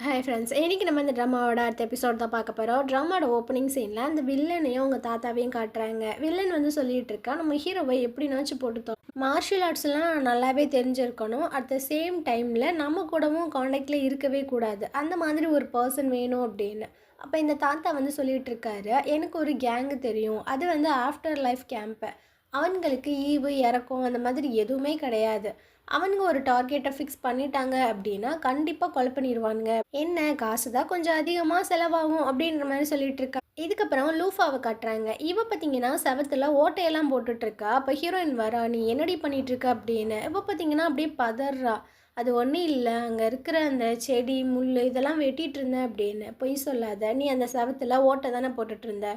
Hi friends, இன்றைக்கி நம்ம இந்த ட்ராமாவோட அடுத்த எபிசோட் தான் பார்க்க போகிறோம். ட்ராமாவோட ஓப்பனிங் சீனில் அந்த வில்லனையும் அவங்க தாத்தாவையும் காட்டுறாங்க. வில்லன் வந்து சொல்லிகிட்டு இருக்கா, நம்ம ஹீரோவை எப்படினாச்சும் போட்டுத்தோம், மார்ஷியல் ஆர்ட்ஸ்லாம் நல்லாவே தெரிஞ்சிருக்கணும், அட் த சேம் டைமில் நம்ம கூடவும் காண்டாக்டில் இருக்கவே கூடாது, அந்த மாதிரி ஒரு பர்சன் வேணும் அப்படின்னு. அப்போ இந்த தாத்தா வந்து சொல்லிகிட்டு இருக்காரு, எனக்கு ஒரு கேங்கு தெரியும், அது வந்து ஆஃப்டர் லைஃப் கேம்ப்பு. அவங்களுக்கு ஈவு இறக்கம் அந்த மாதிரி எதுவுமே கிடையாது. அவனுங்க ஒரு டார்கெட்டை ஃபிக்ஸ் பண்ணிட்டாங்க அப்படின்னா கண்டிப்பாக கொலை பண்ணிடுவானுங்க. என்ன காசு தான் கொஞ்சம் அதிகமாக செலவாகும் அப்படின்ற மாதிரி சொல்லிட்டு இருக்கா. இதுக்கப்புறம் லூஃபாவை காட்டுறாங்க. இவ பார்த்தீங்கன்னா செவத்தில் ஓட்டையெல்லாம் போட்டுட்ருக்கா. அப்போ ஹீரோயின் வரா, நீ என்னடி பண்ணிட்டு இருக்க அப்படின்னு. இப்போ பார்த்தீங்கன்னா அப்படியே பதறா. அது ஒன்றும் இல்லை, அங்கே இருக்கிற அந்த செடி முள் இதெல்லாம் வெட்டிகிட்டு இருந்தேன் அப்படின்னு. பொய் சொல்லாத, நீ அந்த செவத்தில் ஓட்டை தானே போட்டுட்டு இருந்த,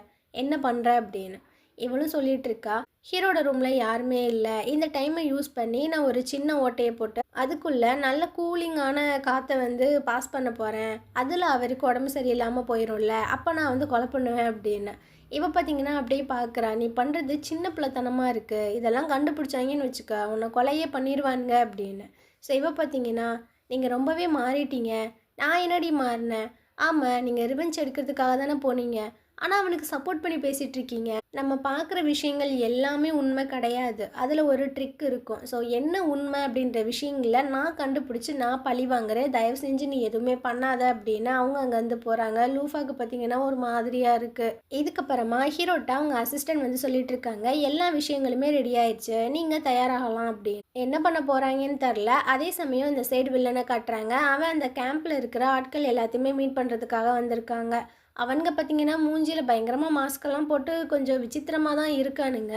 என்ன பண்ணுற அப்படின்னு இவளும் சொல்லிட்டு இருக்கா. ஹீரோட ரூமில் யாருமே இல்லை. இந்த டைமை யூஸ் பண்ணி நான் ஒரு சின்ன ஓட்டையை போட்டு அதுக்குள்ளே நல்ல கூலிங்கான காற்றை வந்து பாஸ் பண்ண போகிறேன், அதில் அவருக்கு உடம்பு சரியில்லாமல் போயிடும்ல, அப்போ நான் வந்து கொலை பண்ணுவேன் அப்படின்னு. இவ பார்த்தீங்கன்னா அப்படியே பார்க்குறா, நீ பண்ணுறது சின்ன பிள்ளைத்தனமாக இருக்குது, இதெல்லாம் கண்டுபிடிச்சாங்கன்னு வச்சுக்க உன்னை கொலையே பண்ணிடுவானுங்க அப்படின்னு. ஸோ இவ பார்த்தீங்கன்னா, நீங்கள் ரொம்பவே மாறிட்டீங்க. நான் என்னடி மாறினேன்? ஆமாம், நீங்கள் ரிவெஞ்ச் எடுக்கிறதுக்காக தானே போனீங்க, ஆனால் அவனுக்கு சப்போர்ட் பண்ணி பேசிகிட்டு இருக்கீங்க. நம்ம பார்க்குற விஷயங்கள் எல்லாமே உண்மை கிடையாது, அதில் ஒரு ட்ரிக் இருக்கும். ஸோ என்ன உண்மை அப்படின்ற விஷயங்களை நான் கண்டுபிடிச்சி நான் பழி வாங்குறேன், தயவு செஞ்சு நீ எதுவுமே பண்ணாத அப்படின்னு அவங்க அங்கேருந்து போகிறாங்க. லூஃபாவுக்கு பார்த்தீங்கன்னா ஒரு மாதிரியாக இருக்குது. இதுக்கப்புறமா ஹீரோட்ட அவங்க அசிஸ்டன்ட் வந்து சொல்லிட்டு இருக்காங்க, எல்லா விஷயங்களுமே ரெடி ஆயிடுச்சு, நீங்கள் தயாராகலாம் அப்படின்னு. என்ன பண்ண போகிறாங்கன்னு தெரில. அதே சமயம் இந்த சைடு வில்லனை காட்டுறாங்க. அவன் அந்த கேம்பில் இருக்கிற ஆட்கள் எல்லாத்தையுமே மீட் பண்ணுறதுக்காக வந்திருக்காங்க. அவனுங்க பார்த்தீங்கன்னா மூஞ்சியில் பயங்கரமாக மாஸ்கெல்லாம் போட்டு கொஞ்சம் விசித்திரமாக தான் இருக்கானுங்க.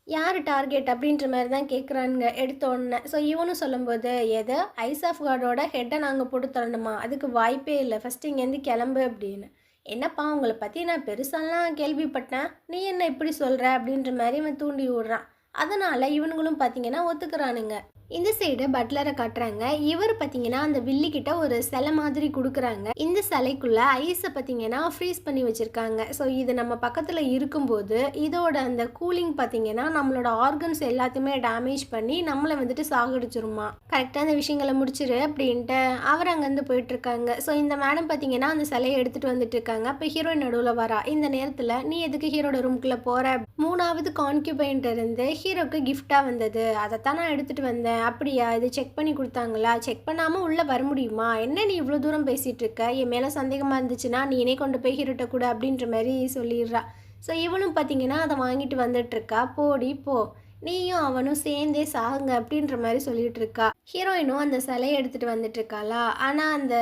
யார் டார்கெட் அப்படின்ற மாதிரி தான் கேட்குறானுங்க எடுத்தோடனே. ஸோ இவனும் சொல்லும்போது, எதை ஐஸ் ஆஃப் கார்டோட ஹெட்டை நாங்கள் போட்டு தரணுமா, அதுக்கு வாய்ப்பே இல்லை, ஃபஸ்ட்டு இங்கேருந்து கிளம்பு அப்படின்னு. என்னப்பா உங்களை பற்றி நான் பெருசாலாம் கேள்விப்பட்டேன், நீ என்ன இப்படி சொல்கிற அப்படின்ற மாதிரி இவன் தூண்டி விடுறான். அதனால் இவனுங்களும் பார்த்தீங்கன்னா ஒத்துக்கிறானுங்க. இந்த சைடு பட்லரை காட்டுறாங்க. இவர் பார்த்தீங்கன்னா அந்த வில்லிக்கிட்ட ஒரு சிலை மாதிரி கொடுக்குறாங்க. இந்த சிலைக்குள்ள ஐஸை பார்த்தீங்கன்னா ஃப்ரீஸ் பண்ணி வச்சுருக்காங்க. ஸோ இது நம்ம பக்கத்தில் இருக்கும்போது இதோட அந்த கூலிங் பார்த்தீங்கன்னா நம்மளோட ஆர்கன்ஸ் எல்லாத்தையுமே டேமேஜ் பண்ணி நம்மளை வந்துட்டு சாகடிச்சிருமா. கரெக்டாக அந்த விஷயங்களை முடிச்சிரு அப்படின்ட்டு அவர் அங்கேருந்து போயிட்டுருக்காங்க. ஸோ இந்த மேடம் பார்த்தீங்கன்னா அந்த சிலையை எடுத்துகிட்டு வந்துட்டு இருக்காங்க. அப்போ ஹீரோயின் நடுவில் வரா. இந்த நேரத்தில் நீ எதுக்கு ஹீரோட ரூம்குள்ளே போகிற, 3வது கான்க்யூபைன்ட் இருந்து ஹீரோக்கு கிஃப்டாக வந்தது, அதைத்தான் நான் எடுத்துகிட்டு வந்தேன். அப்படியா, இது செக் பண்ணி கொடுத்தாங்களா, செக் பண்ணாமல் உள்ளே வர முடியுமா, என்ன நீ இவ்வளோ தூரம் பேசிகிட்டு இருக்க, என் மேலே சந்தேகமாக இருந்துச்சுன்னா நீனே கொண்டு போய் ஹீரோட்ட கூட அப்படின்ற மாதிரி சொல்லிடுறா. ஸோ இவனும் பார்த்தீங்கன்னா அதை வாங்கிட்டு வந்துட்டுருக்கா. போடி போ, நீயும் அவனும் சேர்ந்தே சாகுங்க அப்படின்ற மாதிரி சொல்லிட்டு இருக்கா. ஹீரோயினும் அந்த சிலையை எடுத்துகிட்டு வந்துட்டு இருக்காளா. ஆனால் அந்த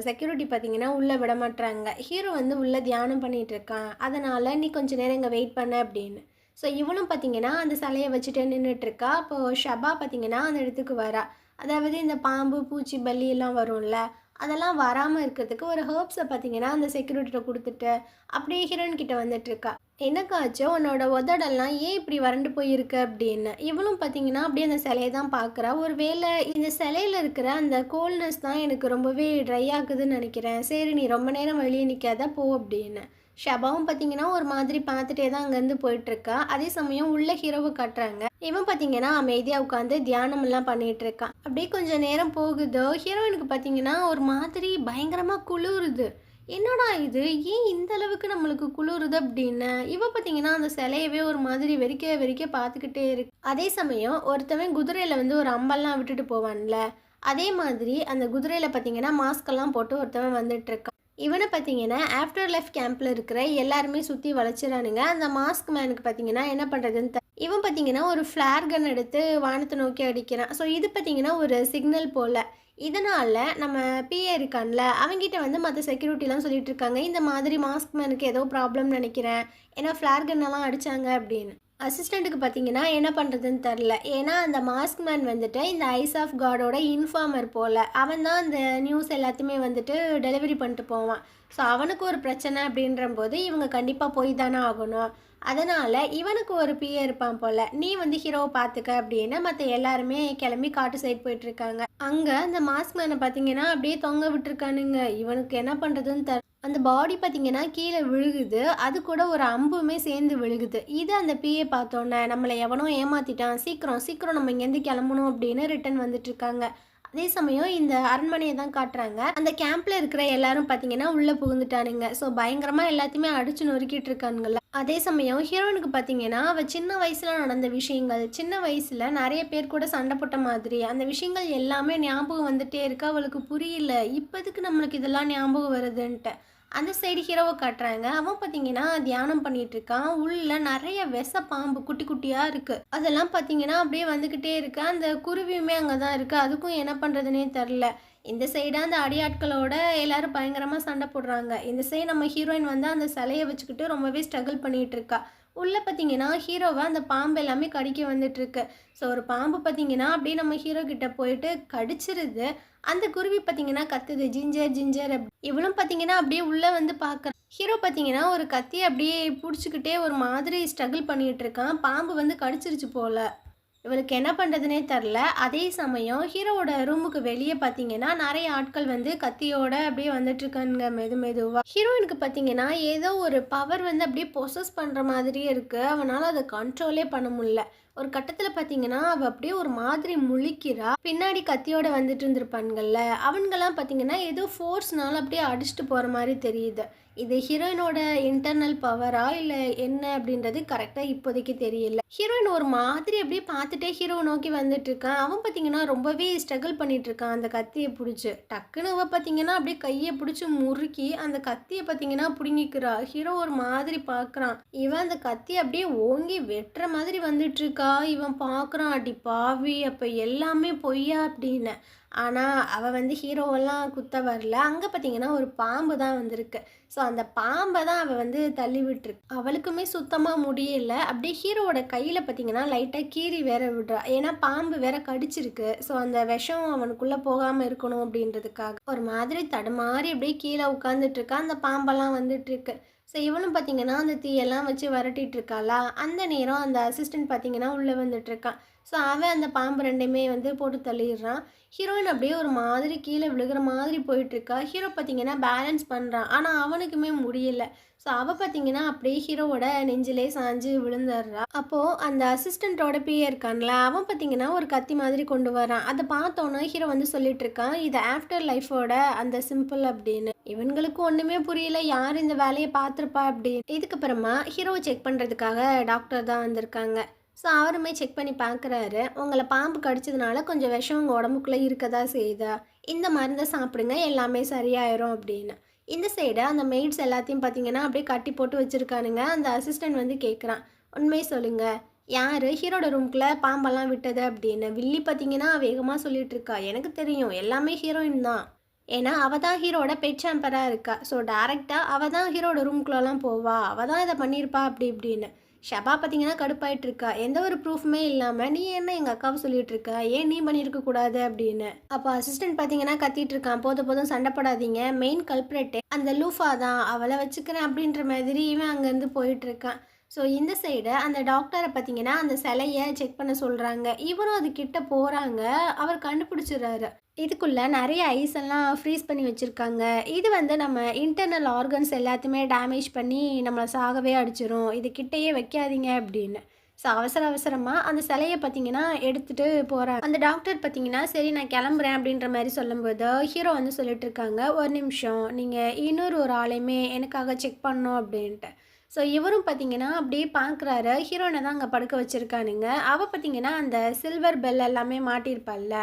செக்யூரிட்டி பார்த்தீங்கன்னா உள்ளே விட மாட்டுறாங்க. ஹீரோ வந்து உள்ளே தியானம் பண்ணிகிட்டு இருக்கான், அதனால் நீ கொஞ்சம் நேரம் இங்கே வெயிட் பண்ண அப்படின்னு. ஸோ இவனும் பார்த்தீங்கன்னா அந்த சிலையை வச்சுட்டு நின்றுட்டுருக்கா. அப்போது ஷபா பார்த்தீங்கன்னா அந்த இடத்துக்கு வரா. அதாவது இந்த பாம்பு பூச்சி பல்லி எல்லாம் வரும்ல, அதெல்லாம் வராமல் இருக்கிறதுக்கு ஒரு ஹர்ப்ஸை பார்த்தீங்கன்னா அந்த செக்யூரிட்டிகிட்ட கொடுத்துட்டு அப்படியே ஹீரோயின் கிட்ட வந்துட்டுருக்கா. என்னக்காச்சு உன்னோட உதடெல்லாம் ஏன் இப்படி வறண்டு போயிருக்கு அப்படின்னு. இவளும் பார்த்தீங்கன்னா அப்படியே அந்த சிலையை தான் பார்க்குறா. ஒரு வேளை இந்த சிலையில் இருக்கிற அந்த கோல்னஸ் தான் எனக்கு ரொம்பவே ட்ரை ஆகுதுன்னு நினைக்கிறேன், சரி நீ ரொம்ப நேரம் வெளியே நிற்காத போ அப்படின்னு. ஷபாவும் பார்த்தீங்கன்னா ஒரு மாதிரி பார்த்துட்டே தான் அங்கேருந்து போயிட்டுருக்கா. அதே சமயம் உள்ள ஹீரோவை காட்டுறாங்க. இவன் பார்த்தீங்கன்னா அமைதியாக உட்காந்து தியானமெல்லாம் பண்ணிகிட்டு இருக்கான். அப்படியே கொஞ்சம் நேரம் போகுதோ ஹீரோயினுக்கு பார்த்தீங்கன்னா ஒரு மாதிரி பயங்கரமாக குளிருது. என்னடா இது, ஏன் இந்த அளவுக்கு நம்மளுக்கு குளிருது அப்படின்னு இவ பார்த்தீங்கன்னா அந்த சிலையவே ஒரு மாதிரி வெறிக்க வெறிக்க பார்த்துக்கிட்டே இருக்கு. அதே சமயம் ஒருத்தவன் குதிரையில் வந்து ஒரு அம்பெல்லாம் விட்டுட்டு போவான்ல, அதே மாதிரி அந்த குதிரையில் பார்த்தீங்கன்னா மாஸ்கெல்லாம் போட்டு ஒருத்தவன் வந்துட்டு இருக்கான். இவனை பார்த்தீங்கன்னா ஆஃப்டர் லைஃப் கேம்பில் இருக்கிற எல்லாருமே சுற்றி வளைச்சிடானுங்க. அந்த மாஸ்க் மேனுக்கு பார்த்தீங்கன்னா என்ன பண்ணுறதுன்னு இவன் பார்த்தீங்கன்னா ஒரு ஃப்ளார் கன் எடுத்து வானத்தை நோக்கி அடிக்கிறான். ஸோ இது பார்த்தீங்கன்னா ஒரு சிக்னல் போல். இதனால் நம்ம பிஏ இருக்கான்ல, அவங்ககிட்ட வந்து மற்ற செக்யூரிட்டிலாம் சொல்லிட்டு இருக்காங்க, இந்த மாதிரி மாஸ்க் மேனுக்கு ஏதோ ப்ராப்ளம் நினைக்கிறேன், ஏன்னா ஃப்ளார் கன்னெல்லாம் அடித்தாங்க அப்படின்னு. அசிஸ்டண்ட்டுக்கு பார்த்தீங்கன்னா என்ன பண்ணுறதுன்னு தெரில. ஏன்னா அந்த மாஸ்க் மேன் வந்துட்டு இந்த ஐஸ் ஆஃப் காடோட இன்ஃபார்மர் போல், அவன் தான் அந்த நியூஸ் எல்லாத்தையுமே வந்துட்டு டெலிவரி பண்ணிட்டு போவான். ஸோ அவனுக்கு ஒரு பிரச்சனை அப்படின்ற போது இவங்க கண்டிப்பாக போய் தானே ஆகணும். அதனால் இவனுக்கு ஒரு பிஏ இருப்பான் போல், நீ வந்து ஹீரோவை பார்த்துக்க அப்படின்னு மற்ற எல்லாருமே கிளம்பி காட்டு சைடு போயிட்டுருக்காங்க. அங்கே அந்த மாஸ்க் மேனை பார்த்தீங்கன்னா அப்படியே தொங்க விட்டுருக்கானுங்க. இவனுக்கு என்ன பண்ணுறதுன்னு அந்த பாடி பார்த்தீங்கன்னா கீழே விழுகுது, அது கூட ஒரு அம்புமே சேர்ந்து விழுகுது. இது அந்த பிஏ பார்த்தோன்னே நம்மளை எவனோ ஏமாற்றிட்டான், சீக்கிரம் சீக்கிரம் நம்ம இங்கேருந்து கிளம்பணும் அப்படின்னு ரிட்டன் வந்துட்டுருக்காங்க. அதே சமயம் இந்த அரண்மனையை தான் காட்டுறாங்க. அந்த கேம்ப்ல இருக்கிற எல்லாரும் பார்த்தீங்கன்னா, உள்ள புகுந்துட்டானுங்க. ஸோ பயங்கரமா எல்லாத்தையுமே அடிச்சு நொறுக்கிட்டு இருக்கானுங்கல்ல. அதே சமயம் ஹீரோயினுக்கு பார்த்தீங்கன்னா, அவ சின்ன வயசுல நடந்த விஷயங்கள், சின்ன வயசுல நெறைய பேர் கூட சண்டை போட்ட மாதிரி, அந்த விஷயங்கள் எல்லாமே ஞாபகம் வந்துட்டே இருக்கு. அவளுக்கு புரியல. இப்ப எதுக்கு நம்மளுக்கு இதெல்லாம் ஞாபகம் வருதுன்ட்டு. அந்த சைடு ஹீரோவ காட்டுறாங்க. அவன் பார்த்தீங்கன்னா, தியானம் பண்ணிட்டு இருக்கான். உள்ள நெறைய வெச பாம்பு குட்டி குட்டியா இருக்கு. அதெல்லாம் பார்த்தீங்கன்னா, அப்படியே வந்துகிட்டே இருக்கு. அந்த குருவியுமே அங்க தான் இருக்கு. அதுக்கும் என்ன பண்றதுன்னே தெர்ல. இந்த சைடு அந்த அடியாட்களோட எல்லாரும் பயங்கரமா சண்டை போடுறாங்க. இந்த சைடு நம்ம ஹீரோயின் வந்து அந்த சிலைய வச்சுக்கிட்டு ரொம்பவே ஸ்ட்ரகிள் பண்ணிட்டு இருக்கா. உள்ள பார்த்தீங்கன்னா, ஹீரோவ அந்த பாம்பு எல்லாமே கடிக்க வந்துட்டு இருக்கு. ஸோ ஒரு பாம்பு பார்த்தீங்கன்னா, அப்படியே நம்ம ஹீரோ கிட்ட போயிட்டு கடிச்சிருது. அந்த குருவி பார்த்தீங்கன்னா கத்துது, ஜிஞ்சர் ஜிஞ்சர் இவளும் பார்த்தீங்கன்னா அப்படியே உள்ள வந்து பார்க்குறா. ஹீரோ பார்த்தீங்கன்னா ஒரு கத்திய அப்படியே புடிச்சுக்கிட்டே ஒரு மாதிரி ஸ்ட்ரகிள் பண்ணிட்டு இருக்கான். பாம்பு வந்து கடிச்சிருச்சு போல. இவளுக்கு என்ன பண்ணுறதுனே தெரில. அதே சமயம் ஹீரோவோட ரூமுக்கு வெளியே பார்த்தீங்கன்னா நிறைய ஆட்கள் வந்து கத்தியோட அப்படியே வந்துட்டுருக்கானுங்க மெதுவாக. ஹீரோயினுக்கு பார்த்தீங்கன்னா ஏதோ ஒரு பவர் வந்து அப்படியே பொசஸ் பண்ணுற மாதிரியே இருக்குது. அவனால் அதை கண்ட்ரோலே பண்ண முடியல. ஒரு கட்டத்தில் பார்த்தீங்கன்னா அவள் அப்படியே ஒரு மாதிரி முழிக்கிறா. பின்னாடி கத்தியோட வந்துட்டு இருந்திருப்பானுங்கள்ல, அவனுங்கெல்லாம் பார்த்தீங்கன்னா ஏதோ ஃபோர்ஸ்னால அப்படியே அடிச்சுட்டு போகிற மாதிரி தெரியுது. இது ஹீரோயினோட இன்டர்னல் பவரா இல்லை என்ன அப்படின்றது கரெக்டாக இப்போதைக்கு தெரியல. ஹீரோயின் ஒரு மாதிரி அப்படியே பார்த்துட்டே ஹீரோ நோக்கி வந்துட்டு இருக்கான். அவன் பார்த்தீங்கன்னா ரொம்பவே ஸ்ட்ரகிள் பண்ணிட்டு இருக்கான் அந்த கத்தியை பிடிச்சி. டக்குன்னு அவ பார்த்தீங்கன்னா அப்படியே கையை பிடிச்சி முறுக்கி அந்த கத்தியை பார்த்தீங்கன்னா பிடுங்கிக்கிறா. ஹீரோ ஒரு மாதிரி பார்க்குறான். இவன் அந்த கத்தியை அப்படியே ஓங்கி வெட்டுற மாதிரி வந்துட்டு இருக்கா. இவன் பார்க்குறான், அடி பாவி அப்போ எல்லாமே பொய்யா அப்படின்னு. ஆனால் அவள் வந்து ஹீரோவெல்லாம் குத்த வரல. அங்கே பார்த்தீங்கன்னா ஒரு பாம்பு தான் வந்திருக்கு. ஸோ அந்த பாம்பை தான் அவள் வந்து தள்ளி விட்டுருக்கு. அவளுக்குமே சுத்தமாக முடியல. அப்படியே ஹீரோவோட கையில் பார்த்தீங்கன்னா லைட்டாக கீறி வேற விடுறா. ஏன்னா பாம்பு வேற கடிச்சிருக்கு. ஸோ அந்த விஷம் அவனுக்குள்ளே போகாமல் இருக்கணும் அப்படின்றதுக்காக ஒரு மாதிரி தடுமாறி அப்படியே கீழே உட்காந்துட்டு இருக்கா. அந்த பாம்பெல்லாம் வந்துட்டு இருக்கு. ஸோ இவனும் பார்த்தீங்கன்னா அந்த தீயெல்லாம் வச்சு வரட்டிட்டு இருக்காளா. அந்த நேரம் அந்த அசிஸ்டன்ட் பார்த்தீங்கன்னா உள்ளே வந்துட்டு இருக்கான். ஸோ அவன் அந்த பாம்பு ரெண்டையுமே வந்து போட்டு தள்ளிடுறான். ஹீரோயின் அப்படியே ஒரு மாதிரி கீழே விழுகிற மாதிரி போயிட்டுருக்கா. ஹீரோ பார்த்தீங்கன்னா பேலன்ஸ் பண்ணுறான். ஆனால் அவனுக்குமே முடியல. ஸோ அவள் பார்த்தீங்கன்னா அப்படியே ஹீரோவோட நெஞ்சிலே சாஞ்சு விழுந்துடுறா. அப்போது அந்த அசிஸ்டண்ட்டோட பிஏ இருக்கான்ல, அவன் பார்த்தீங்கன்னா ஒரு கத்தி மாதிரி கொண்டு வரான். அதை பார்த்தோன்னே ஹீரோ வந்து சொல்லிட்டு இருக்கான், இது ஆஃப்டர் லைஃபோட அந்த சிம்பிள் அப்படின்னு. இவங்களுக்கு ஒன்றுமே புரியல, யார் இந்த வேலையை பார்த்துருப்பா அப்படின்னு. இதுக்கப்புறமா ஹீரோவை செக் பண்ணுறதுக்காக டாக்டர் தான் வந்திருக்காங்க. ஸோ அவருமே செக் பண்ணி பார்க்குறாரு. உங்களை பாம்பு கடிச்சதுனால கொஞ்சம் விஷம் உங்கள் உடம்புக்குள்ளே இருக்கதா செய்யுதா, இந்த மருந்தை சாப்பிடுங்க எல்லாமே சரியாயிரும் அப்படின்னு. இந்த சைடு அந்த மெய்ட்ஸ் எல்லாத்தையும் பார்த்தீங்கன்னா அப்படியே கட்டி போட்டு வச்சுருக்கானுங்க. அந்த அசிஸ்டன்ட் வந்து கேட்குறான், உண்மையை சொல்லுங்கள், யார் ஹீரோட ரூம்குள்ளே பாம்பெல்லாம் விட்டது அப்படின்னு. வில்லி பார்த்தீங்கன்னா வேகமாக சொல்லிட்டு இருக்கா, எனக்கு தெரியும் எல்லாமே ஹீரோயின் தான். ஏன்னா அவள் தான் ஹீரோட பெட் சாம்பராக இருக்கா. ஸோ டேரெக்டாக அவள் தான் ஹீரோட ரூம்குள்ளெல்லாம் போவா, அவள் தான் இதை பண்ணியிருப்பா அப்படி இப்படின்னு. ஷபா பார்த்தீங்கன்னா கடுப்பாயிட்டு இருக்கா. எந்த ஒரு ப்ரூஃப்மே இல்லாமல் நீ என்ன எங்கள் அக்காவை சொல்லிட்டு இருக்க, ஏன் நீ பண்ணியிருக்க கூடாது அப்படின்னு. அப்போ அசிஸ்டன்ட் பார்த்தீங்கன்னா கத்திட்டு இருக்கான், போதும் சண்டை போடாதீங்க, மெயின் கல்ப்ரேட்டு அந்த லூஃபா தான், அவளை வச்சுக்கிறேன் அப்படின்ற மாதிரி இவன் அங்கேருந்து போயிட்டு இருக்கான். ஸோ இந்த சைடு அந்த டாக்டரை பார்த்தீங்கன்னா அந்த சிலையை செக் பண்ண சொல்கிறாங்க. இவரும் அது கிட்ட போகிறாங்க. அவர் கண்டுபிடிச்சிடுறாரு, இதுக்குள்ளே நிறைய ஐஸ் எல்லாம் ஃப்ரீஸ் பண்ணி வச்சுருக்காங்க. இது வந்து நம்ம இன்டர்னல் ஆர்கன்ஸ் எல்லாத்தையுமே டேமேஜ் பண்ணி நம்மளை சாகவே அடிச்சிடும், இது கிட்டேயே வைக்காதீங்க அப்படின்னு. ஸோ அவசரமாக அந்த சிலையை பார்த்தீங்கன்னா எடுத்துகிட்டு போகிறாங்க. அந்த டாக்டர் பார்த்தீங்கன்னா சரி நான் கிளம்புறேன் அப்படின்ற மாதிரி சொல்லும்போது ஹீரோ வந்து சொல்லிட்டு இருக்காங்க, ஒரு நிமிஷம் நீங்கள் இன்னொரு ஆளையுமே எனக்காக செக் பண்ணோம் அப்படின்ட்டு. ஸோ இவரும் பார்த்தீங்கன்னா அப்படியே பார்க்குறாரு. ஹீரோனை தான் அங்கே படுக்க வச்சுருக்கானுங்க. அவள் பார்த்தீங்கன்னா அந்த சில்வர் பெல் எல்லாமே மாட்டியிருப்பாள்ல,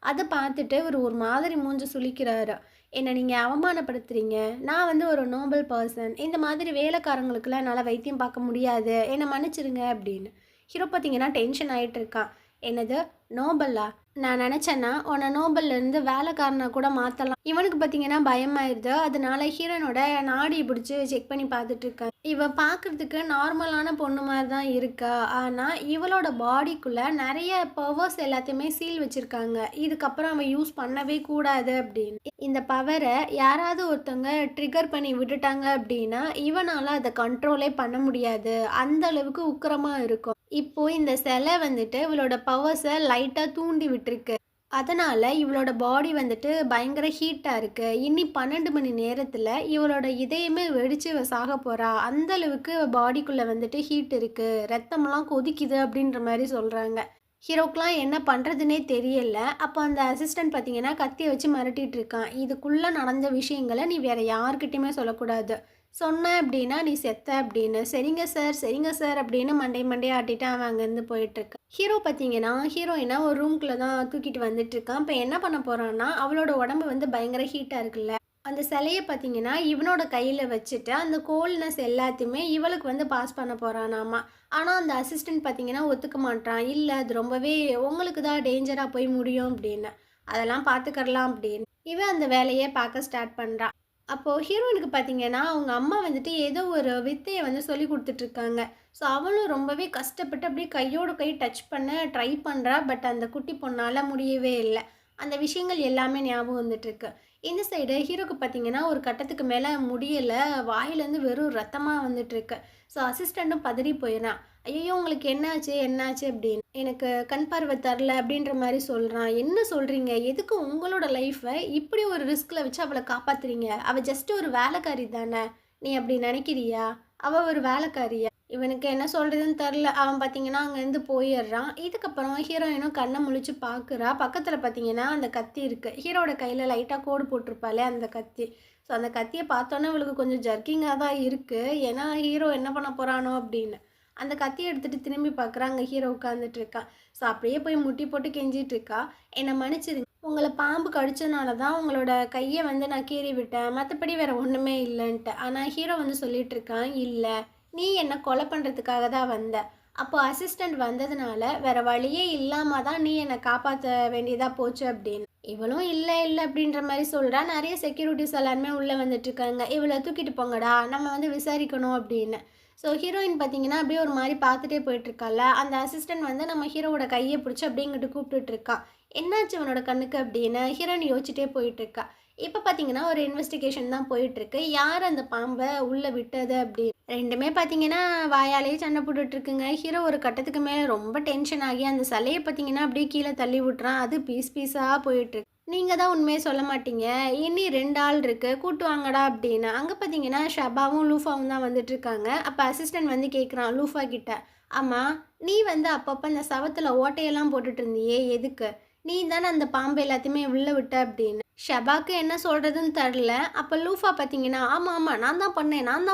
அதை பார்த்துட்டு இவர் ஒரு மாதிரி மூஞ்சி சுளிக்கிறாரு. என்னை நீங்கள் அவமானப்படுத்துகிறீங்க, நான் வந்து ஒரு நோபல் பர்சன், இந்த மாதிரி வேலைக்காரங்களுக்கெல்லாம் என்னால் வைத்தியம் பார்க்க முடியாது, என்னை மன்னிச்சிருங்க அப்படின்னு. ஹீரோ பார்த்தீங்கன்னா டென்ஷன் ஆகிட்டு இருக்கான். என்னது நோபலா, நான் நினச்சேன்னா உன்னை நோபல்லேருந்து வேலைக்காரனை கூட மாற்றலாம். இவனுக்கு பார்த்தீங்கன்னா பயமாயிருது. அதனால ஹீரோனோட நாடியை பிடிச்சி செக் பண்ணி பார்த்துட்ருக்கான். இவள் பார்க்குறதுக்கு நார்மலான பொண்ணு மாதிரி தான் இருக்கா. ஆனால் இவளோட பாடிக்குள்ளே நிறைய பவர்ஸ் எல்லாத்தையுமே சீல் வச்சுருக்காங்க. இதுக்கப்புறம் அவன் யூஸ் பண்ணவே கூடாது அப்படின்னு. இந்த பவரை யாராவது ஒருத்தவங்க ட்ரிகர் பண்ணி விட்டுட்டாங்க அப்படின்னா இவனால் அதை கண்ட்ரோலே பண்ண முடியாது, அந்த அளவுக்கு உக்கிரமாக இருக்கும். இப்போது இந்த சிலை வந்துட்டு இவளோட பவர்ஸை லைட்டாக தூண்டி விட்டுருக்கு. அதனால் இவளோட பாடி வந்துட்டு பயங்கர ஹீட்டாக இருக்குது. இன்னி 12 மணி நேரத்தில் இவளோட இதயமே வெடித்து இவ சாக போகிறா, அந்தளவுக்கு பாடிக்குள்ளே வந்துட்டு ஹீட் இருக்குது, ரத்தமெல்லாம் கொதிக்குது அப்படின்ற மாதிரி சொல்கிறாங்க. ஹீரோக்குலாம் என்ன பண்ணுறதுன்னே தெரியல. அப்போ அந்த அசிஸ்டன்ட் பார்த்தீங்கன்னா, கத்திய வச்சு மிரட்டிட்டு இருக்கான். இதுக்குள்ள நடந்த விஷயங்கள நீ வேற யார்கிட்டயுமே சொல்லக்கூடாது. சொன்ன அப்டின்னா, நீ செத்த அப்படின்னு. சரிங்க சார், சரிங்க சார் அப்படின்னு மண்டைய ஆட்டிட்டு அவன் அங்கேருந்து போயிட்டுருக்கான். ஹீரோ பார்த்தீங்கன்னா, ஹீரோயின ஒரு ரூம்குள்ள தான் தூக்கிட்டு வந்துட்டுருக்கான். இப்போ என்ன பண்ண போறான்னா, அவளோட உடம்பு வந்து பயங்கர ஹீட்டா இருக்குல்ல. அந்த சிலைய பார்த்தீங்கன்னா, இவனோட கையில வச்சுட்டு, அந்த கோல்ட்னஸ் எல்லாத்தையுமே இவளுக்கு வந்து பாஸ் பண்ண போறானாமா. ஆனா, அந்த அசிஸ்டன்ட் பார்த்தீங்கன்னா, ஒத்துக்க மாட்றான். "இல்ல அது ரொம்பவே உங்களுக்கு தான் டேஞ்சரா போய் முடியும்" அப்படின்னு. "அதெல்லாம் பார்த்துக்கறலாம்" அப்படின்னு. இவன் அந்த வேலைய பார்க்க ஸ்டார்ட் பண்றா. அப்போ ஹீரோயினுக்கு பார்த்தீங்கன்னா, அவங்க அம்மா வந்துட்டு ஏதோ ஒரு வித்தைய வந்து சொல்லிக் குடுத்துட்ருக்காங்க. ஸோ, அவளும் ரொம்பவே கஷ்டப்பட்டு அப்படியே கையோட கை டச் பண்ண ட்ரை பண்றா. பட் அந்த குட்டி பொண்ணால முடியவே இல்ல. அந்த விஷயங்கள் எல்லாமே ஞாபகம் வந்துட்டுருக்கு. இந்த சைடு ஹீரோக்கு பார்த்தீங்கன்னா, ஒரு கட்டத்துக்கு மேல முடியல. வாயிலேருந்து வெறும் ரத்தமா வந்துட்டுருக்கு. ஸோ அசிஸ்டண்ட்டும் பதறி போயிறான். "ஐயய்யோ! உங்களுக்கு என்னாச்சு? என்னாச்சு?" அப்படின்னு. "எனக்கு கண் பார்வை தரல" அப்படின்ற மாரி சொல்றான். "என்ன சொல்றீங்க? எதுக்கு உங்களோட லைஃப்ப இப்படி ஒரு ரிஸ்க்ல வச்சு அவள காப்பாத்துறீங்க? அவ ஜஸ்ட் ஒரு வேலைக்காரி தானே! நீ அப்படி நினைக்கிறியா? அவ ஒரு வேலைக்காரியா?" இவனுக்கு என்ன சொல்றதுன்னு தெரில. அவன் பார்த்தீங்கன்னா, அங்கேருந்து போயிர்றான். இதுக்கப்புறம் ஹீரோயினும் கண்ண முழிச்சு பார்க்குறா. பக்கத்தில பார்த்தீங்கன்னா, அந்த கத்தி இருக்கு. ஹீரோவோட கையில லைட்டா கோடு போட்டிருப்பாளே அந்த கத்தி. ஸோ அந்த கத்திய பார்த்தோன்னே இவளுக்கு கொஞ்சம் ஜர்க்கிங்கா தான் இருக்கு. ஏன்னா, ஹீரோ என்ன பண்ண போறானோ அப்படின்னு. அந்த கத்திய எடுத்துட்டு திரும்பி பார்க்குறா. அங்க ஹீரோ உட்காந்துட்டு இருக்கான். ஸோ அப்படியே போய் முட்டி போட்டு கெஞ்சிட்டு இருக்கா. "என்ன மன்னிச்சிடுங்க. உங்கள பாம்பு கடிச்சனால தான் உங்களோட கைய வந்து நான் கீறி விட்டேன். மத்தபடி வேற ஒண்ணுமே இல்லன்ட்டு." ஆனா ஹீரோ வந்து சொல்லிட்டு இருக்கான், "இல்ல. நீ என்ன கொலை பண்ணுறதுக்காக தான் வந்த. அப்போ அசிஸ்டண்ட் வந்ததுனால வேற வழியே இல்லாம தான் நீ என்னை காப்பாற்ற வேண்டியதா போச்சு" அப்படின்னு. இவளும் இல்லை இல்லை அப்படின்ற மாதிரி சொல்கிறா. நிறைய செக்யூரிட்டிஸ் எல்லாருமே உள்ளே வந்துட்டுருக்காங்க. "இவளை தூக்கிட்டு போங்கடா, நம்ம வந்து விசாரிக்கணும்" அப்படின்னு. ஸோ ஹீரோயின் பார்த்தீங்கன்னா அப்படியே ஒரு மாதிரி பார்த்துட்டே போயிட்டுருக்கால. அந்த அசிஸ்டண்ட் வந்து நம்ம ஹீரோவோட கையை பிடிச்சி அப்படியே இங்கிட்டு கூப்பிட்டுட்டு இருக்கான். "என்னாச்சு இவனோட கண்ணுக்கு?" அப்படின்னு ஹீரோயின் யோசிச்சுட்டே போயிட்டுருக்கா. இப்போ பார்த்தீங்கன்னா ஒரு இன்வெஸ்டிகேஷன் தான் போயிட்டுருக்கு. யார் அந்த பாம்பை உள்ளே விட்டது அப்படின்னு. ரெண்டுமே பார்த்தீங்கன்னா வாயாலேயே சண்டை போட்டுட்ருக்குங்க. ஹீரோ ஒரு கட்டத்துக்கு மேலே ரொம்ப டென்ஷன் ஆகி அந்த சிலையை பார்த்தீங்கன்னா அப்படியே கீழே தள்ளி விட்றான். அது பீஸ் பீஸாக போயிட்டுருக்கு. "நீங்க தான் உண்மைய சொல்ல மாட்டீங்க. இனி 2 ஆள் இருக்கு. கூட்டு வாங்கடா" அப்படின்னு. அங்க பார்த்தீங்கன்னா, ஷபாவும், லூஃபாவும் தான் வந்துட்டுருக்காங்க. அப்ப அசிஸ்டன்ட் வந்து கேட்குறான் லூஃபா கிட்ட, "ஆமா, நீ வந்து அப்பப்ப இந்த சவத்துல ஓட்டையெல்லாம் போட்டுட்டு இருந்தியே, எதுக்கு? நீ தானே அந்த பாம்பு எல்லாத்தையுமே உள்ள விட்ட" அப்படின்னு. ஷபாக்கு என்ன சொல்றதுன்னு தெரில. அப்ப லூஃபா பார்த்தீங்கன்னா, "ஆமா, ஆமா. நான் தான்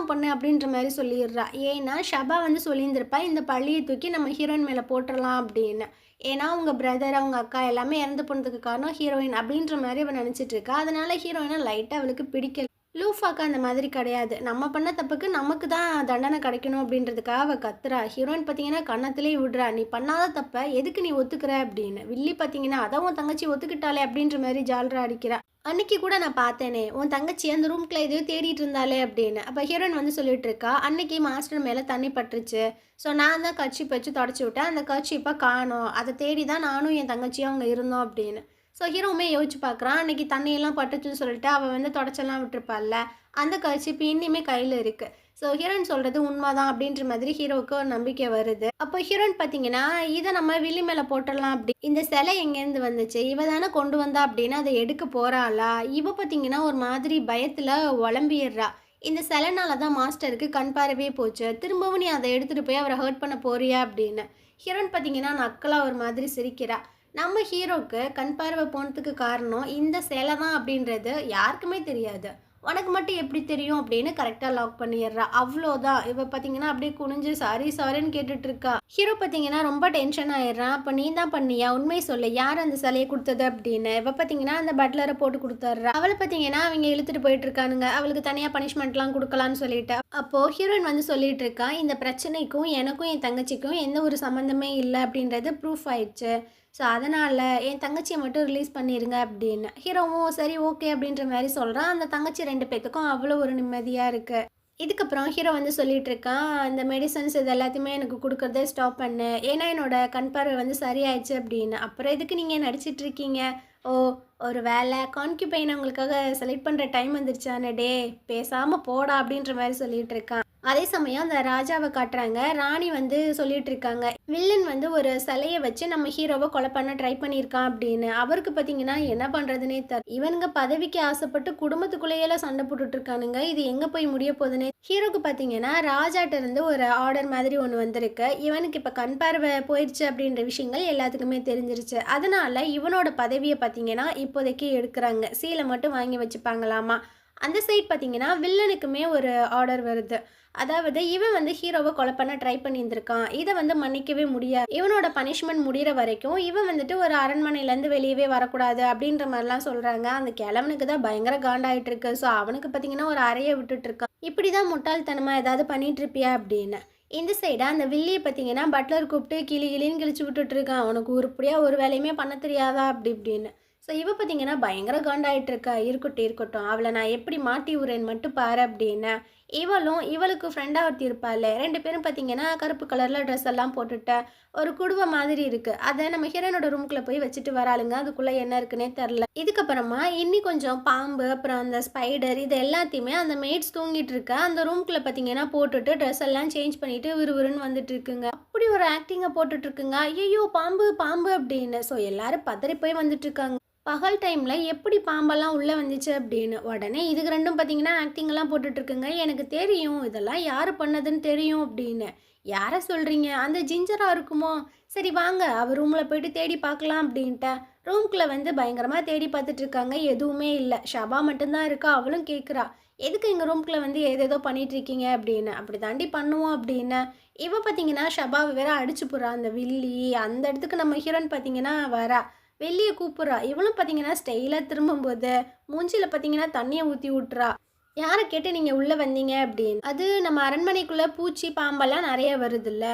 பண்ணேன்" அப்படின்ற மாரி சொல்லிர்றா. ஏன்னா, ஷபா வந்து சொல்லியிருந்திருப்பா, "இந்த பழிய தூக்கி நம்ம ஹீரோயின் மேல போட்டுறலாம்" அப்படின்னு. ஏன்னா, அவங்க பிரதர், அவங்க அக்கா எல்லாமே இறந்து போனதுக்கு காரணம் ஹீரோயின் அப்படின்ற மாரி அவ நெனச்சிட்டு இருக்கா. அதனால ஹீரோயின லைட்டா அவளுக்கு பிடிக்கல. லூஃபாக்கு அந்த மாதிரி கிடையாது. நம்ம பண்ண தப்புக்கு நமக்கு தான் தண்டனை கிடைக்கணும் அப்படின்றதுக்காக அவ கத்துறா. ஹீரோயின் பார்த்தீங்கன்னா கன்னத்திலேயே விடுறா. "நீ பண்ணாத தப்ப எதுக்கு நீ ஒத்துக்கிற?" அப்படின்னு. வில்லி பார்த்தீங்கன்னா, "அதான் உன் தங்கச்சி ஒத்துக்கிட்டாளே" அப்படின்ற மாரி ஜால்ரா அடிக்கிறா. "அன்னைக்கு கூட நான் பார்த்தேனே, உன் தங்கச்சி அந்த ரூம்குள்ள எதையோ தேடிட்டு இருந்தாளே" அப்படின்னு. அப்ப ஹீரோயின் வந்து சொல்லிட்டு இருக்கா, "அன்னைக்கு மாஸ்டர் மேல தண்ணி பட்டுருச்சு. ஸோ நான் தான் கர்ச்சீப் வச்சு தொடச்சு விட்டேன். அந்த கர்ச்சீப்ப காணோம். அத தேடி தான் நானும் என் தங்கச்சியும் அங்க இருந்தோம்" அப்படின்னு. ஸோ ஹீரோவுமே யோசிச்சு பார்க்குறான். அன்னைக்கு தண்ணியெல்லாம் பட்டுச்சுன்னு சொல்லிட்டு அவ வந்து தொடச்செல்லாம் விட்டுருப்பாள்ல. அந்த கர்ச்சீப் இன்னியுமே கையில இருக்கு. ஸோ ஹீரோயின் சொல்றது உண்மதான் அப்படின்ற மாதிரி ஹீரோவுக்கு ஒரு நம்பிக்கை வருது. அப்போ ஹீரோயின் பார்த்தீங்கன்னா, இத நம்ம வில்லி மேல போட்டுறலாம் அப்படி. இந்த சிலை எங்கேருந்து வந்துச்சு? இவ தானே கொண்டு வந்தா அப்படின்னு அத எடுக்க போறாளா? இவ பார்த்தீங்கன்னா ஒரு மாதிரி பயத்துல ஒலம்பிர்றா. இந்த சிலைனால தான் மாஸ்டருக்கு கண் பார்வையே போச்சு. திரும்பவும் நீ அத எடுத்துட்டு போய் அவர ஹர்ட் பண்ண போறியா? அப்படின்னு. ஹீரோயின் பார்த்தீங்கன்னா நக்கலா ஒரு மாதிரி சிரிக்கிறா. நம்ம ஹீரோக்கு கண் பார்வை போனதுக்கு காரணம் இந்த சிலை தான் அப்படின்றது யாருக்குமே தெரியாது. "உனக்கு மட்டும் எப்படி தெரியும்?" அப்படின்னு கரெக்ட்டா லாக் பண்ணிர்றா. அவ்வளோதான். இவ பார்த்தீங்கன்னா அப்படியே குனிஞ்சு சாரி சாரின்னு கேட்டுட்டு இருக்கா. ஹீரோ பார்த்தீங்கன்னா ரொம்ப டென்ஷன் ஆயிடுறான். "அப்ப நீ தான் பண்ணியா? உண்மைய சொல்லு. யார் அந்த சிலைய குடுத்தது?" அப்படின்னு. இவ பார்த்தீங்கன்னா அந்த பட்லர போட்டு குடுத்துர்றா. அவள பார்த்தீங்கன்னா அவங்க இழுத்துட்டு போயிட்டு இருக்கானுங்க. அவளுக்கு தனியா பனிஷ்மெண்ட்லாம் குடுக்கலான்னு சொல்லிட்டு. அப்போ ஹீரோயின் வந்து சொல்லிட்டு இருக்கா, "இந்த பிரச்சனைக்கும் எனக்கும் என் தங்கச்சிக்கும் எந்த ஒரு சம்மந்தமே இல்ல அப்படின்றது ப்ரூஃப் ஆயிடுச்சு. ஸோ அதனால என் தங்கச்சிய மட்டும் ரிலீஸ் பண்ணிருங்க" அப்படின்னு. ஹீரோவும் சரி ஓகே அப்படின்ற மாரி சொல்றான். அந்த தங்கச்சி 2 பேத்துக்கும் அவ்வளோ ஒரு நிம்மதியா இருக்கு. இதுக்கப்புறம் ஹீரோ வந்து சொல்லிட்டு இருக்கான், "இந்த மெடிசன்ஸ் இது எல்லாத்தையுமே எனக்கு குடுக்கறத ஸ்டாப் பண்ணு. ஏன்னா என்னோட கண் பார்வை வந்து சரியாயிடுச்சு" அப்படின்னு. "அப்புறம் எதுக்கு நீங்க நடிச்சிட்டு இருக்கீங்க?" "ஓ! ஒரு வேளை கான்க்யூபைன உங்களுக்காக செலக்ட் பண்ற டைம் வந்துருச்சானே. டேய் பேசாம போடா" அப்படின்ற மாரி சொல்லிட்டு இருக்கான். அதே சமயம் அந்த ராஜாவை காட்டுறாங்க. ராணி வந்து சொல்லிட்டு இருக்காங்க, வில்லன் வந்து ஒரு சிலைய வச்சு நம்ம ஹீரோவை கொலை பண்ண ட்ரை பண்ணியிருக்கான் அப்படின்னு. அவருக்கு பார்த்தீங்கன்னா என்ன பண்ணுறதுனே இவனுங்க பதவிக்கு ஆசைப்பட்டு குடும்பத்துக்குள்ளேயெல்லாம் சண்டை போட்டுட்டு இருக்கானுங்க. இது எங்கே போய் முடிய போகுதுன்னு ஹீரோக்கு பார்த்தீங்கன்னா ராஜாட்ட இருந்து ஒரு ஆர்டர் மாதிரி ஒன்று வந்திருக்கு. இவனுக்கு இப்போ கண் பார்வை போயிடுச்சு அப்படின்ற விஷயங்கள் எல்லாத்துக்குமே தெரிஞ்சிருச்சு. அதனால இவனோட பதவியை பார்த்தீங்கன்னா இப்போதைக்கு எடுக்கிறாங்க. சீலை மட்டும் வாங்கி வச்சுப்பாங்களாமா. அந்த சைட் பார்த்தீங்கன்னா வில்லனுக்குமே ஒரு ஆர்டர் வருது. அதாவது இவன் வந்து ஹீரோவை கொலை பண்ண ட்ரை பண்ணியிருந்திருக்கான். இதை வந்து மன்னிக்கவே முடியாது. இவனோட பனிஷ்மெண்ட் முடிகிற வரைக்கும் இவன் வந்துட்டு ஒரு அரண்மனையிலேருந்து வெளியவே வரக்கூடாது அப்படின்ற மாதிரிலாம் சொல்கிறாங்க. அந்த கிழவனுக்கு தான் பயங்கர காண்டாயிட்டு இருக்கு. ஸோ அவனுக்கு பார்த்தீங்கன்னா ஒரு அறையை விட்டுட்டு இருக்கான். இப்படி தான் முட்டாள்தனமாக ஏதாவது பண்ணிட்டு இருப்பியா அப்படின்னு. இந்த சைடாக அந்த வில்லியை பார்த்தீங்கன்னா பட்லர் கூப்பிட்டு கிளின்னு கிழிச்சு விட்டுட்டு இருக்கான். அவனுக்கு உருப்படியாக ஒரு வேலையுமே பண்ண தெரியாதா அப்படி இப்படின்னு. ஸோ இவ பார்த்தீங்கன்னா பயங்கர காண்டாயிட்டு இருக்கா. இருக்கட்டும் அவளை நான் எப்படி மாட்டி விடுறேன்னு மட்டும் பாரு அப்படின்னு. இவளுக்கு ஃப்ரெண்டாக ஒருத்தி இருப்பாள். 2 பேரும் பார்த்தீங்கன்னா கருப்பு கலரில் ட்ரெஸ் எல்லாம் போட்டுட்டு ஒரு குடுவை மாதிரி இருக்குது. அதை நம்ம ஹீரோனோட ரூம்குள்ளே போய் வச்சுட்டு வராளுங்க. அதுக்குள்ளே என்ன இருக்குன்னே தெரில. இதுக்கப்புறமா இன்னி கொஞ்சம் பாம்பு அப்புறம் அந்த ஸ்பைடர் இது எல்லாத்தையுமே அந்த மேட்ஸ் தூங்கிட்டு இருக்க அந்த ரூம்குள்ளே பார்த்தீங்கன்னா போட்டுட்டு ட்ரெஸ் எல்லாம் சேஞ்ச் பண்ணிட்டு விறுவிறுன்னு வந்துட்டு இருக்குங்க. அப்படி ஒரு ஆக்டிங்கை போட்டுட்டு இருக்குங்க. ஐயோ பாம்பு பாம்பு அப்படின்னு. ஸோ எல்லாரும் பதறி போய் வந்துட்டு இருக்காங்க. பகல் டைமில் எப்படி பாம்பெல்லாம் உள்ளே வந்துச்சு அப்படின்னு. உடனே இதுக்கு ரெண்டும் பார்த்தீங்கன்னா ஆக்டிங்கெல்லாம் போட்டுட்ருக்குங்க. எனக்கு தெரியும் இதெல்லாம் யார் பண்ணதுன்னு தெரியும் அப்படின்னு. யாரை சொல்கிறீங்க? அந்த ஜிஞ்சராக இருக்குமோ? சரி வாங்க அவர் ரூமில் போயிட்டு தேடி பார்க்கலாம் அப்படின்ட்டு ரூம்குள்ளே வந்து பயங்கரமாக தேடி பார்த்துட்ருக்காங்க. எதுவுமே இல்லை. ஷபா மட்டும்தான் இருக்கா. அவளும் கேட்குறா, எதுக்கு எங்கள் ரூம்குள்ளே வந்து ஏதேதோ பண்ணிகிட்ருக்கீங்க அப்படின்னு. அப்படி தாண்டி பண்ணுவோம் அப்படின்னு. இவ பார்த்தீங்கன்னா ஷபாவை வேற அடிச்சு போடுறா. அந்த வில்லி அந்த இடத்துக்கு நம்ம ஹீரோன் பார்த்தீங்கன்னா வரா. வெளியே கூப்பிட்றா. இவளும் பார்த்தீங்கன்னா ஸ்டைலாக திரும்பும்போது மூஞ்சியில் பார்த்தீங்கன்னா தண்ணியை ஊற்றி விட்றா. யாரை கேட்டு நீங்கள் உள்ளே வந்தீங்க அப்படின்னு. அது நம்ம அரண்மனைக்குள்ளே பூச்சி பாம்பெல்லாம் நிறைய வருதுல்ல,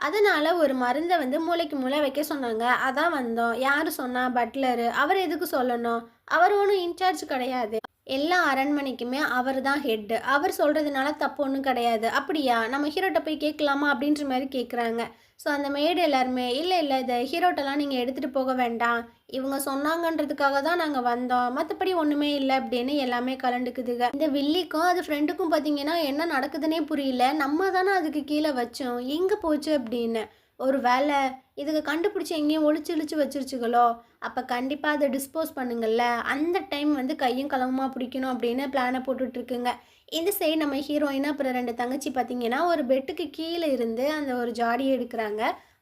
அதனால் ஒரு மருந்தை வந்து மூளைக்கு மூளை வைக்க சொன்னாங்க. அதான் வந்தோம். யார் சொன்னா? பட்லரு. அவர் எதுக்கு சொல்லணும்? அவர் ஒன்றும் இன்சார்ஜ் கிடையாது. எல்லா அரண்மனைக்குமே அவர் தான் ஹெட்டு. அவர் சொல்கிறதுனால தப்பு ஒன்றும் கிடையாது. அப்படியா? நம்ம ஹீரோட்ட போய் கேட்கலாமா அப்படின்ற மாதிரி கேட்குறாங்க. ஸோ அந்த மேடு எல்லாருமே இல்லை இதை ஹீரோட்டெல்லாம் நீங்கள் எடுத்துகிட்டு போக வேண்டாம், இவங்க சொன்னாங்கன்றதுக்காக தான் நாங்கள் வந்தோம், மற்றபடி ஒன்றுமே இல்லை அப்படின்னு எல்லாமே கலண்டுக்குதுங்க. இந்த வில்லிக்கும் அது ஃப்ரெண்டுக்கும் பார்த்தீங்கன்னா என்ன நடக்குதுன்னே புரியல. நம்ம தானே அதுக்கு கீழே வச்சோம், எங்கே போச்சு அப்படின்னு. ஒரு வேளை இதுக்கு கண்டுபிடிச்சி எங்கேயும் ஒளிச்சு வச்சிருச்சுகளோ, அப்போ கண்டிப்பாக அதை டிஸ்போஸ் பண்ணுங்கள்ல, அந்த டைம் வந்து கையும் களவுமா பிடிக்கணும் அப்படின்னு பிளானை போட்டுட்ருக்குங்க. இந்த சைடு நம்ம ஹீரோயினா அப்புறம் 2 தங்கச்சி பார்த்தீங்கன்னா ஒரு பெட்டுக்கு கீழே இருந்து அந்த ஒரு ஜாடியை எடுக்கிறாங்க.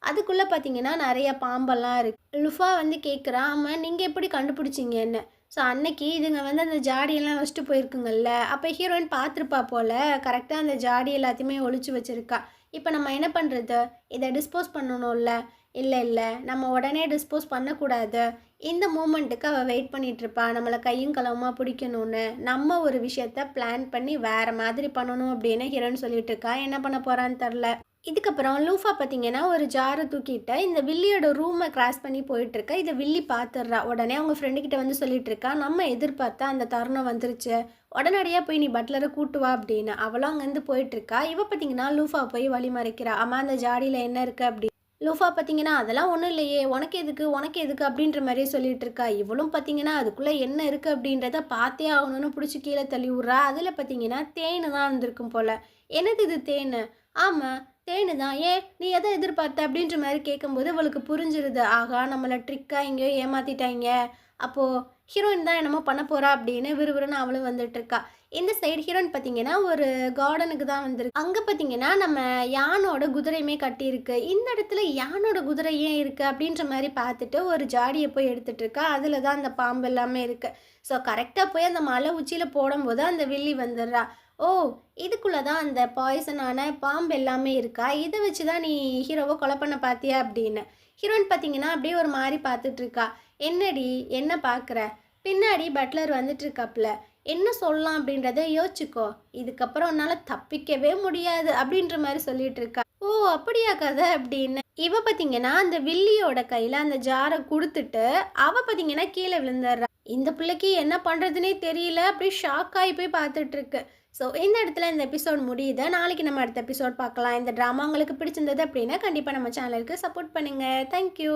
அதுக்குள்ளே பார்த்தீங்கன்னா நிறைய பாம்பெல்லாம் இருக்குது. லுஃபா வந்து கேட்குறா, ஆமாம் நீங்கள் எப்படி கண்டுபிடிச்சிங்கன்னு. ஸோ அன்னைக்கு இதுங்க வந்து அந்த ஜாடியெல்லாம் வச்சுட்டு போயிருக்குங்கள்ல, அப்போ ஹீரோயின் பார்த்துருப்பா போல் கரெக்டாக அந்த ஜாடி எல்லாத்தையுமே ஒளிச்சு வச்சுருக்கா. இப்போ நம்ம என்ன பண்ணுறது? இதை டிஸ்போஸ் பண்ணணும்ல. இல்லை நம்ம உடனே டிஸ்போஸ் பண்ணக்கூடாது. இந்த மூமெண்ட்டுக்கு அவள் வெயிட் பண்ணிகிட்ருப்பா, நம்மளை கையும் களவுமா பிடிக்கணும்னு. நம்ம ஒரு விஷயத்த பிளான் பண்ணி வேறு மாதிரி பண்ணணும் அப்படின்னு ஹீரோன்னு சொல்லிட்டு இருக்கா. என்ன பண்ண போகிறான்னு தெரில. இதுக்கப்புறம் லூஃபா பார்த்தீங்கன்னா ஒரு ஜாரை தூக்கிட்டு இந்த வில்லியோட ரூமை கிராஸ் பண்ணி போயிட்டுருக்கா. இதை வில்லி பார்த்துடுறா. உடனே அவங்க ஃப்ரெண்டுக்கிட்ட வந்து சொல்லிட்டு இருக்கா, நம்ம எதிர்பார்த்தா அந்த தருணம் வந்துருச்சு, உடனடியாக போய் நீ பட்லரை கூட்டு வா அப்படின்னு. அவளும் அங்கேருந்து போயிட்டுருக்கா. இவ பார்த்தீங்கன்னா லூஃபா போய் வழி மறைக்கிறா. அம்மா அந்த ஜாடியில் என்ன இருக்குது அப்படி. லூஃபா பார்த்தீங்கன்னா அதெல்லாம் ஒன்றும் இல்லையே, உனக்கு எதுக்கு அப்படின்ற மாதிரியே சொல்லிட்டு இருக்கா. இவளும் பார்த்தீங்கன்னா அதுக்குள்ளே என்ன இருக்குது அப்படின்றத பார்த்தே ஆகணும்னு பிடிச்சி கீழே தள்ளி விட்றா. அதில் பார்த்தீங்கன்னா தேனு தான் இருந்திருக்கும் போல். என்னது இது தேனு? ஆமாம் தேனு தான். ஏன் நீ எதை எதிர்பார்த்த அப்படின்ற மாதிரி கேட்கும்போது அவளுக்கு புரிஞ்சிருது. ஆகா நம்மளை ட்ரிக்காக எங்கேயோ ஏமாற்றிட்டாங்க, அப்போது ஹீரோயின் தான் என்னமோ பண்ண போகிறா அப்படின்னு விறுவிறுன்னு அவளும் வந்துட்டுருக்கா. இந்த சைடு ஹீரோயின் பார்த்தீங்கன்னா ஒரு கார்டனுக்கு தான் வந்திருக்கு. அங்கே பார்த்தீங்கன்னா நம்ம யானோட குதிரையுமே கட்டியிருக்கு. இந்த இடத்துல யானோட குதிரை ஏன் இருக்குது அப்படின்ற மாதிரி பார்த்துட்டு ஒரு ஜாடியை போய் எடுத்துகிட்டு இருக்கா. அதில் தான் அந்த பாம்பு எல்லாமே இருக்குது. ஸோ கரெக்டாக போய் அந்த மலை உச்சியில் போடும்போது அந்த வில்லி வந்துடுறா. ஓ இதுக்குள்ளே தான் அந்த பாய்சனான பாம்பு எல்லாமே இருக்கா, இதை வச்சு தான் நீ ஹீரோவை கொலை பண்ண பார்த்தியா அப்படின்னு. ஹீரோயின் பார்த்தீங்கன்னா அப்படியே ஒரு மாதிரி பார்த்துட்ருக்கா. என்னடி என்ன பார்க்குற? பின்னாடி பட்லர் வந்துட்டுருக்காப்புல, என்ன சொல்லலாம் அப்படின்றத யோசிச்சுக்கோ, இதுக்கப்புறம் உன்னால் தப்பிக்கவே முடியாது அப்படின்ற மாதிரி சொல்லிட்டு இருக்கா. ஓ அப்படியா கதை அப்படின்னு. இவ பார்த்தீங்கன்னா அந்த வில்லியோட கையில் அந்த ஜாரை கொடுத்துட்டு அவள் பார்த்தீங்கன்னா கீழே விழுந்துடுறா. இந்த பிள்ளைக்கு என்ன பண்ணுறதுனே தெரியல, அப்படியே ஷாக் ஆகி போய் பார்த்துட்ருக்கு. ஸோ இந்த இடத்துல இந்த எபிசோட் முடியுது. நாளைக்கு நம்ம அடுத்த எபிசோட் பார்க்கலாம். இந்த ட்ராமா உங்களுக்கு பிடிச்சிருந்தது அப்படின்னா கண்டிப்பாக நம்ம சேனலுக்கு சப்போர்ட் பண்ணுங்கள். தேங்க்யூ.